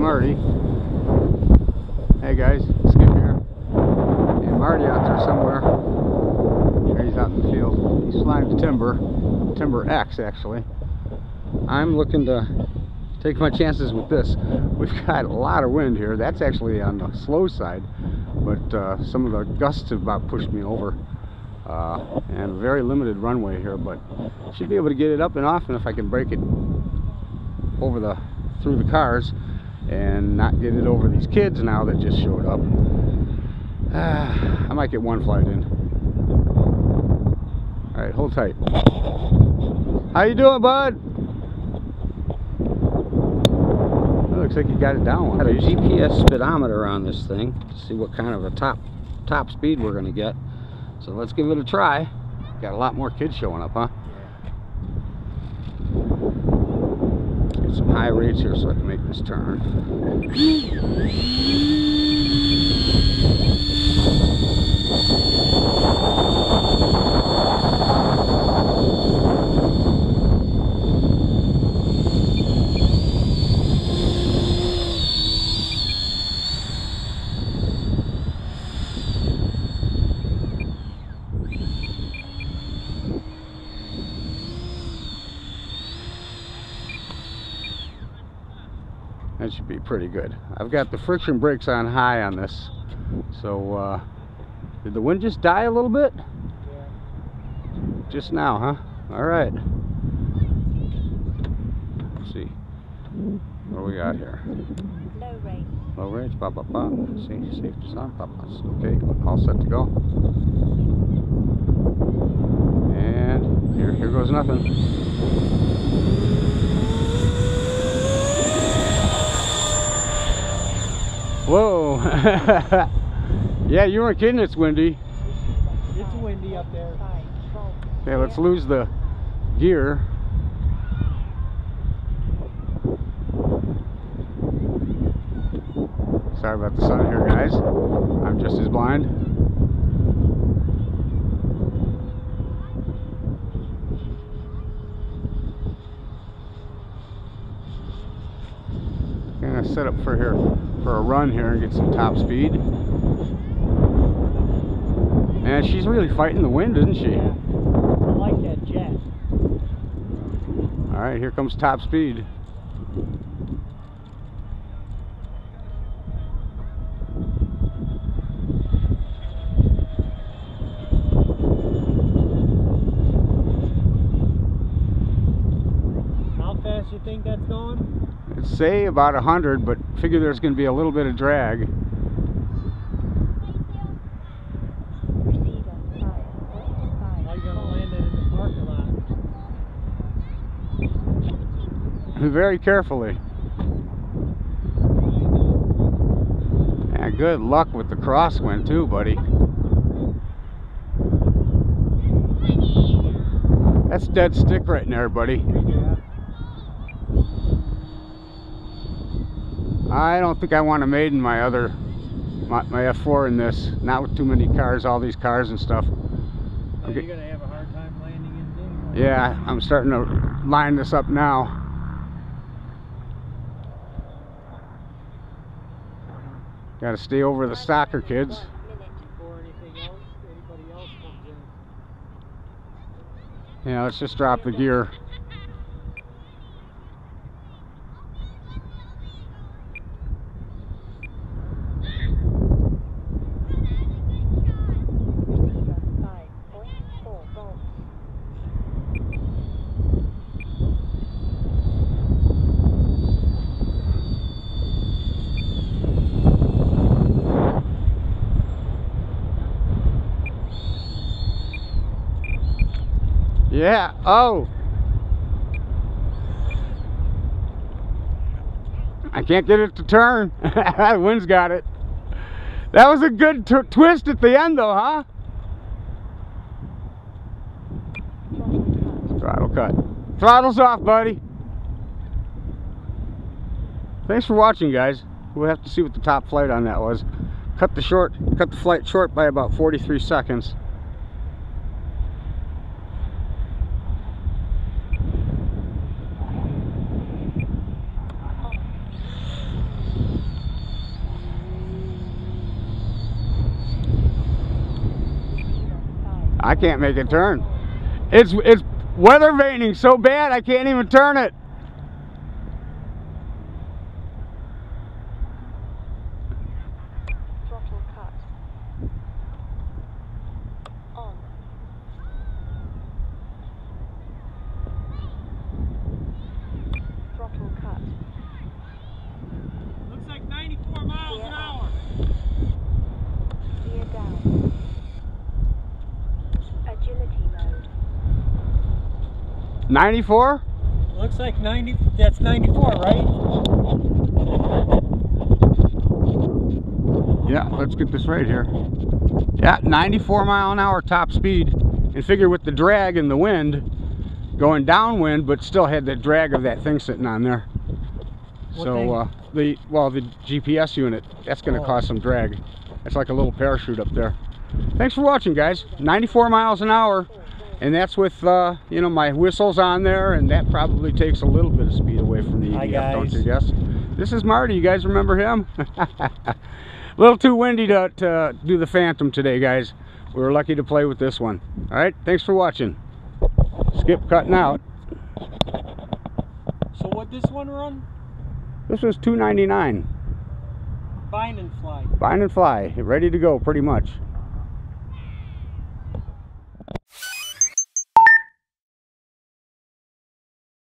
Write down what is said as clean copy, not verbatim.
Marty. Hey guys, Skip here. And Marty out there somewhere. There he's out in the field. He's flying the Timber X actually. I'm looking to take my chances with this. We've got a lot of wind here. That's actually on the slow side, but some of the gusts have about pushed me over. And a very limited runway here, but should be able to get it up and off, and if I can break it over through the cars and not get it over these kids now that just showed up, I might get one flight in. All right, hold tight. How you doing, bud? It looks like you got it down one. Got a GPS speedometer on this thing to see what kind of a top speed we're going to get. So let's give it a try. Got a lot more kids showing up, huh? Get some high rates here so I can make this turn. That should be pretty good. I've got the friction brakes on high on this. So, did the wind just die a little bit? Yeah. Just now, huh? All right. Let's see. What do we got here? Low rate. Low rates, ba ba ba. See, safety on, ba ba. Okay, all set to go. And here goes nothing. Whoa! Yeah, you weren't kidding, it's windy. It's windy up there. Okay, let's lose the gear. Sorry about the sun here, guys. I'm just as blind. Gonna set up for a run here and get some top speed. Man, she's really fighting the wind, isn't she? Yeah. I like that jet. All right, here comes top speed. How fast you think that's going? Let's say about 100, but figure there's going to be a little bit of drag. How you gonna land it in the parking lot? Very carefully. Yeah, good luck with the crosswind too, buddy. That's dead stick right in there, buddy. Yeah. I don't think I want to maiden my F4 in this. Not with too many cars, all these cars and stuff. So you're gonna have a hard time landing in it anyway. Yeah, I'm starting to line this up now. Got to stay over the stalker kids. Before anybody else comes in. Yeah, let's just drop the gear. Yeah, oh! I can't get it to turn. The wind's got it. That was a good twist at the end though, huh? Throttle cut. Throttle's off, buddy. Thanks for watching, guys. We'll have to see what the top flight on that was. Cut the flight short by about 43 seconds. I can't make it turn. It's weather vaning so bad I can't even turn it. Throttle cut. On. Throttle cut. Looks like 94 miles an hour. Gear down. Agility mode. 94? Looks like 90. That's 94, right? Yeah, let's get this right here. Yeah, 94 mile an hour top speed. And figure with the drag and the wind, going downwind, but still had the drag of that thing sitting on there. What So the GPS unit, that's going to cause some drag. It's like a little parachute up there. Thanks for watching, guys. 94 miles an hour, and that's with you know, my whistles on there, and that probably takes a little bit of speed away from the EDF, don't you guess? This is Marty. You guys remember him? A little too windy to do the Phantom today, guys. We were lucky to play with this one. All right, thanks for watching. Skip cutting out. So what this one run? This was $2.99. Bind and fly. Bind and fly, ready to go pretty much.